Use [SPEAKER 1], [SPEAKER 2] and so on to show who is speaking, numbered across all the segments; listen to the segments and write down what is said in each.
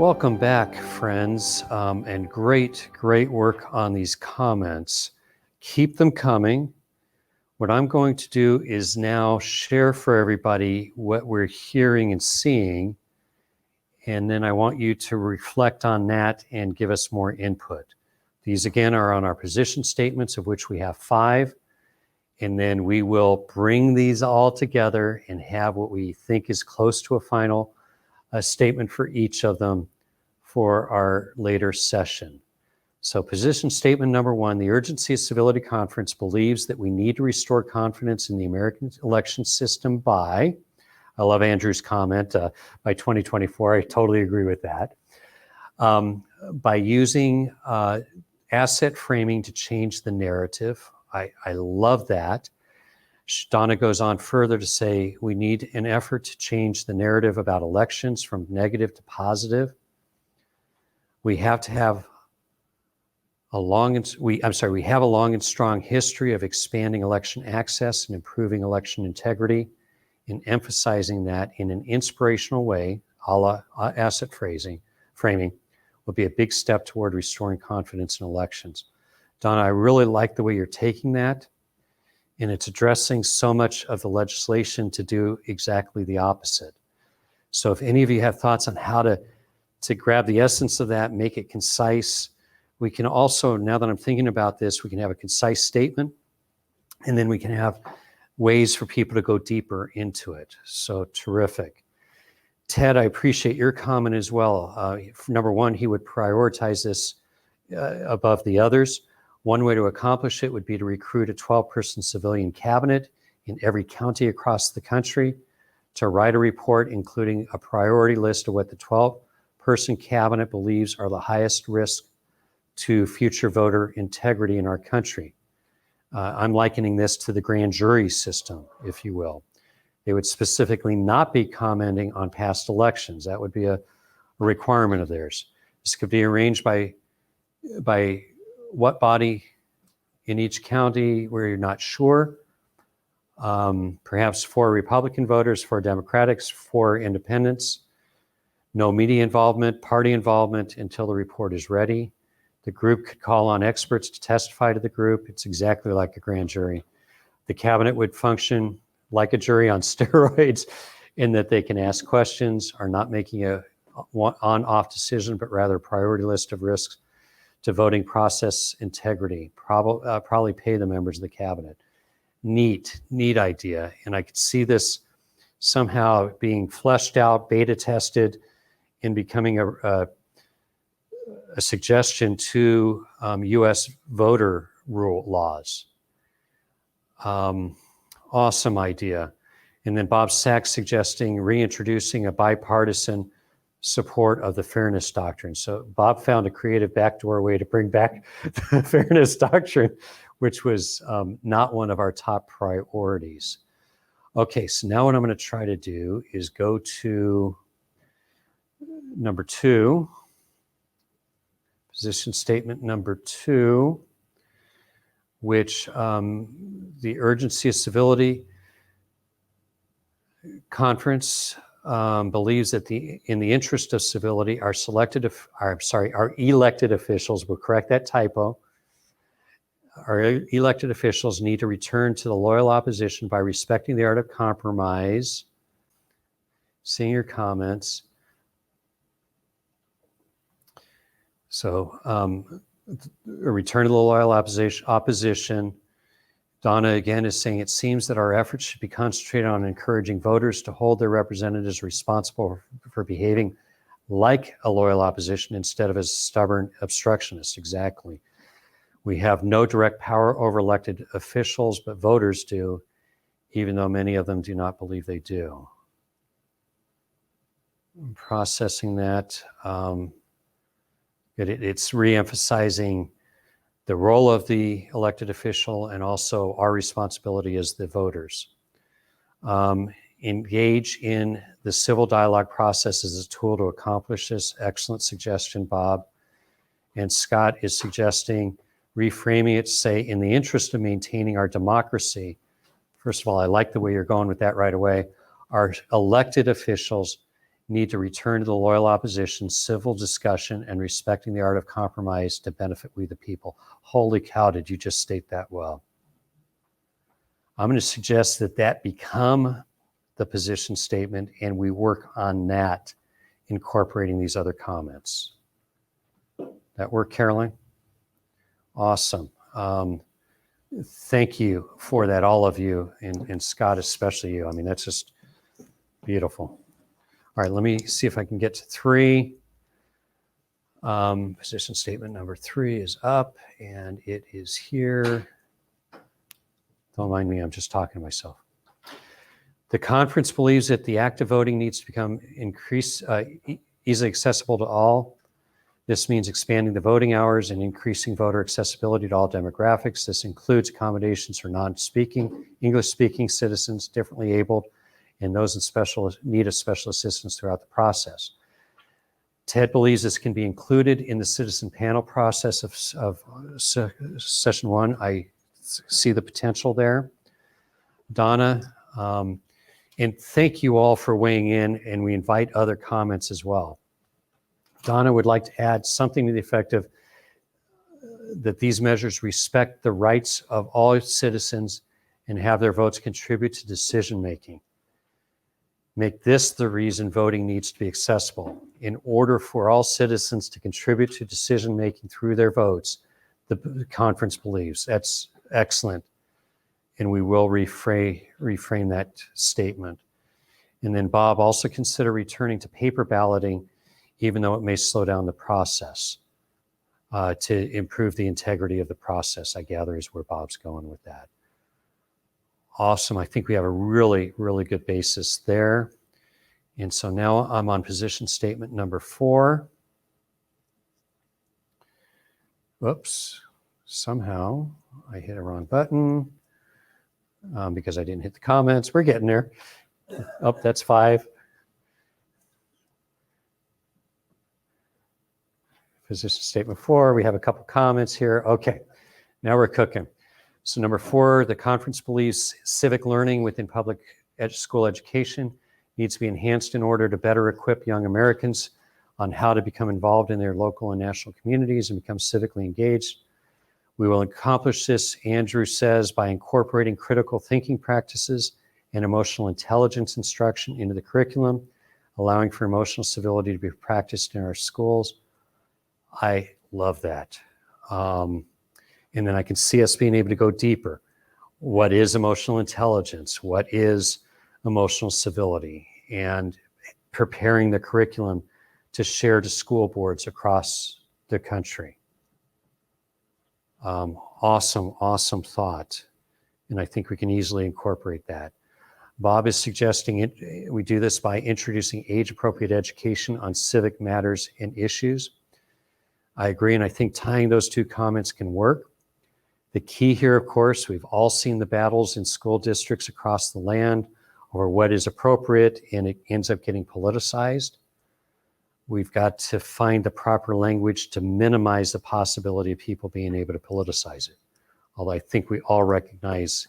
[SPEAKER 1] Welcome back, friends, and great work on these comments. Keep them coming. What I'm going to do is now share for everybody what we're hearing and seeing, and then I want you to reflect on that and give us more input. These, again, are on our position statements, of which we have 5, and then we will bring these all together and have what we think is close to a final statement for each of them for our later session. So position statement number 1, the Urgency of Civility Conference believes that we need to restore confidence in the American election system by, I love Andrew's comment, by 2024, I totally agree with that, by using asset framing to change the narrative. I love that. Donna goes on further to say we need an effort to change the narrative about elections from negative to positive. We have to have we have a long and strong history of expanding election access and improving election integrity, and emphasizing that in an inspirational way, a la asset framing, will be a big step toward restoring confidence in elections. Donna, I really like the way you're taking that, and it's addressing so much of the legislation to do exactly the opposite. So if any of you have thoughts on how to grab the essence of that, make it concise, we can also, now that I'm thinking about this, we can have a concise statement, and then we can have ways for people to go deeper into it. So terrific. Ted, I appreciate your comment as well. Number 1, he would prioritize this above the others. One way to accomplish it would be to recruit a 12-person civilian cabinet in every county across the country to write a report including a priority list of what the 12-person cabinet believes are the highest risk to future voter integrity in our country. I'm likening this to the grand jury system, if you will. They would specifically not be commenting on past elections. That would be a requirement of theirs. This could be arranged by what body in each county where you're not sure. Perhaps 4 Republican voters, 4 Democrats, 4 independents. No media involvement, party involvement until the report is ready. The group could call on experts to testify to the group. It's exactly like a grand jury. The cabinet would function like a jury on steroids in that they can ask questions, are not making a on-off decision, but rather a priority list of risks to voting process integrity, probably pay the members of the cabinet. Neat idea. And I could see this somehow being fleshed out, beta tested, and becoming a suggestion to US voter rule laws. Awesome idea. And then Bob Sachs suggesting reintroducing a bipartisan support of the fairness doctrine. So Bob found a creative backdoor way to bring back the fairness doctrine, which was not one of our top priorities. Okay, so now what I'm going to try to do is go to number 2, position statement number 2, which the Urgency of Civility Conference believes that in the interest of civility, our elected officials, we'll correct that typo, our elected officials need to return to the loyal opposition by respecting the art of compromise. Seeing your comments. So a return to the loyal opposition. Donna again is saying it seems that our efforts should be concentrated on encouraging voters to hold their representatives responsible for behaving like a loyal opposition instead of as stubborn obstructionists. Exactly. We have no direct power over elected officials, but voters do, even though many of them do not believe they do. I'm processing that. It's re-emphasizing the role of the elected official and also our responsibility as the voters. Engage in the civil dialogue process as a tool to accomplish this. Excellent suggestion, Bob. And Scott is suggesting reframing it to say, in the interest of maintaining our democracy. First of all, I like the way you're going with that right away. Our elected officials need to return to the loyal opposition, civil discussion, and respecting the art of compromise to benefit we the people. Holy cow, did you just state that well? I'm going to suggest that that become the position statement, and we work on that, incorporating these other comments. That work, Caroline? Awesome. Thank you for that, all of you, and Scott, especially you. I mean, that's just beautiful. All right, let me see if I can get to 3. Position statement number 3 is up, and it is here. Don't mind me, I'm just talking to myself. The conference believes that the act of voting needs to become easily accessible to all. This means expanding the voting hours and increasing voter accessibility to all demographics. This includes accommodations for non-speaking, English-speaking citizens, differently abled, and those in need of special assistance throughout the process. Ted believes this can be included in the citizen panel process of session 1. I see the potential there. Donna, and thank you all for weighing in, and we invite other comments as well. Donna would like to add something to the effect of that these measures respect the rights of all citizens and have their votes contribute to decision-making. Make this the reason voting needs to be accessible. In order for all citizens to contribute to decision-making through their votes, the conference believes. That's excellent. And we will reframe that statement. And then Bob, also consider returning to paper balloting, even though it may slow down the process, to improve the integrity of the process, I gather is where Bob's going with that. Awesome. I think we have a really, really good basis there. And so now I'm on position statement number 4. Whoops. Somehow I hit a wrong button because I didn't hit the comments. We're getting there. Oh, that's 5. Position statement 4. We have a couple comments here. Okay. Now we're cooking. So number 4, the conference believes civic learning within public school education needs to be enhanced in order to better equip young Americans on how to become involved in their local and national communities and become civically engaged. We will accomplish this, Andrew says, by incorporating critical thinking practices and emotional intelligence instruction into the curriculum, allowing for emotional civility to be practiced in our schools. I love that. And then I can see us being able to go deeper. What is emotional intelligence? What is emotional civility? And preparing the curriculum to share to school boards across the country. Awesome, awesome thought. And I think we can easily incorporate that. Bob is suggesting we do this by introducing age-appropriate education on civic matters and issues. I agree, and I think tying those 2 comments can work. The key here, of course, we've all seen the battles in school districts across the land over what is appropriate, and it ends up getting politicized. We've got to find the proper language to minimize the possibility of people being able to politicize it. Although I think we all recognize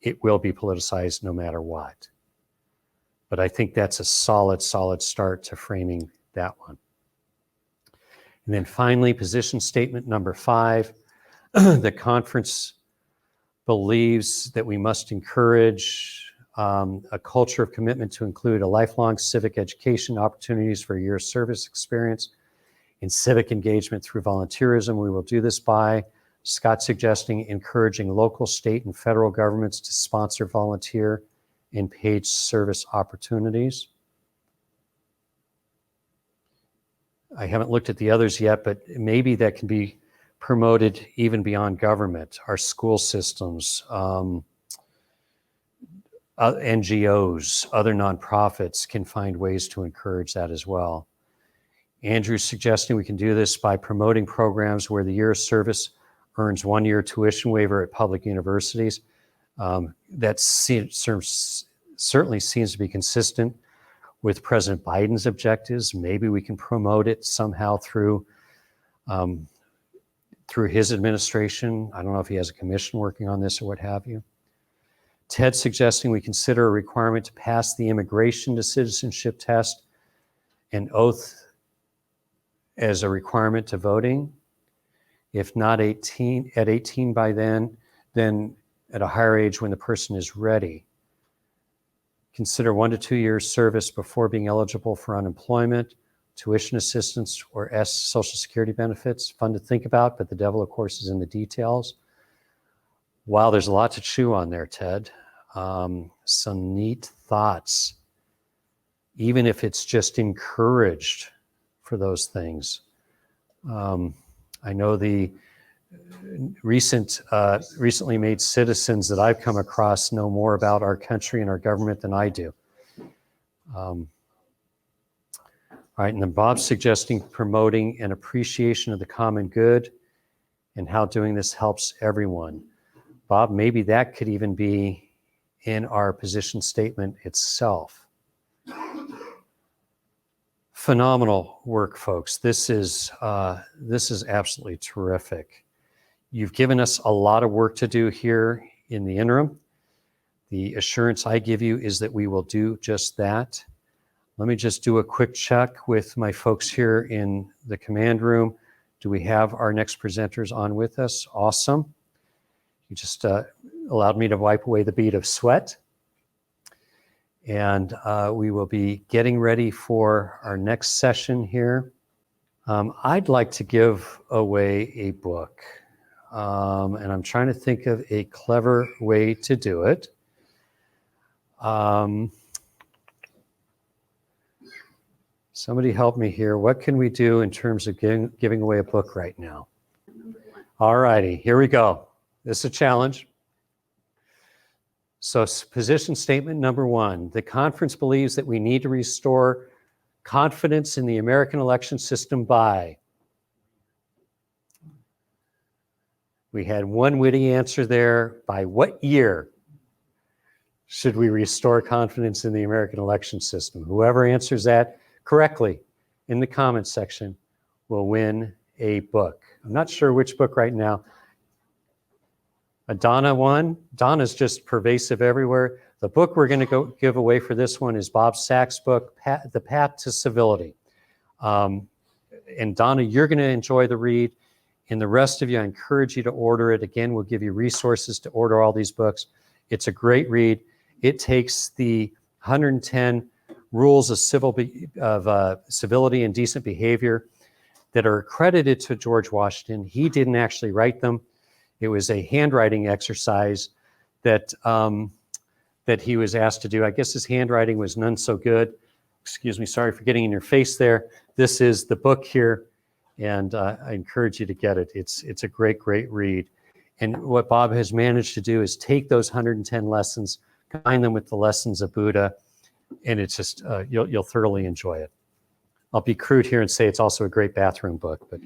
[SPEAKER 1] it will be politicized no matter what. But I think that's a solid, solid start to framing that one. And then finally, position statement number 5. The conference believes that we must encourage a culture of commitment to include a lifelong civic education opportunities for a year's service experience in civic engagement through volunteerism. We will do this by, Scott suggesting, encouraging local, state, and federal governments to sponsor volunteer and paid service opportunities. I haven't looked at the others yet, but maybe that can be promoted even beyond government, our school systems, NGOs, other nonprofits can find ways to encourage that as well. Andrew's suggesting we can do this by promoting programs where the year of service earns 1-year tuition waiver at public universities. That certainly seems to be consistent with President Biden's objectives. Maybe we can promote it somehow through his administration. I don't know if he has a commission working on this or what have you. Ted's suggesting we consider a requirement to pass the immigration to citizenship test an oath as a requirement to voting. If not 18, at 18 by then at a higher age when the person is ready. Consider 1 to 2 years service before being eligible for unemployment, tuition assistance, or Social Security benefits. Fun to think about, but the devil, of course, is in the details. Wow, there's a lot to chew on there, Ted. Some neat thoughts, even if it's just encouraged for those things. I know the recently made citizens that I've come across know more about our country and our government than I do. All right, and then Bob's suggesting promoting an appreciation of the common good and how doing this helps everyone. Bob, maybe that could even be in our position statement itself. Phenomenal work, folks. This is absolutely terrific. You've given us a lot of work to do here in the interim. The assurance I give you is that we will do just that. Let me just do a quick check with my folks here in the command room. Do we have our next presenters on with us? Awesome. You just allowed me to wipe away the bead of sweat. And we will be getting ready for our next session here. I'd like to give away a book. And I'm trying to think of a clever way to do it. Somebody help me here. What can we do in terms of giving away a book right now? All righty, here we go. This is a challenge. So position statement number 1, the conference believes that we need to restore confidence in the American election system by. We had one witty answer there. By what year should we restore confidence in the American election system? Whoever answers that correctly in the comments section will win a book. I'm not sure which book right now. Donna won. Donna's just pervasive everywhere. The book we're going to go give away for this one is Bob Sachs' book, The Path to Civility. And Donna, you're going to enjoy the read. And the rest of you, I encourage you to order it. Again, we'll give you resources to order all these books. It's a great read. It takes the 110 rules of civility and decent behavior that are accredited to George Washington. He didn't actually write them. It was a handwriting exercise that that he was asked to do. I guess his handwriting was none so good. Excuse me, sorry for getting in your face there. This is the book here, and I encourage you to get it. It's a great, great read. And what Bob has managed to do is take those 110 lessons, combine them with the lessons of Buddha, and it's just, you'll thoroughly enjoy it. I'll be crude here and say it's also a great bathroom book, but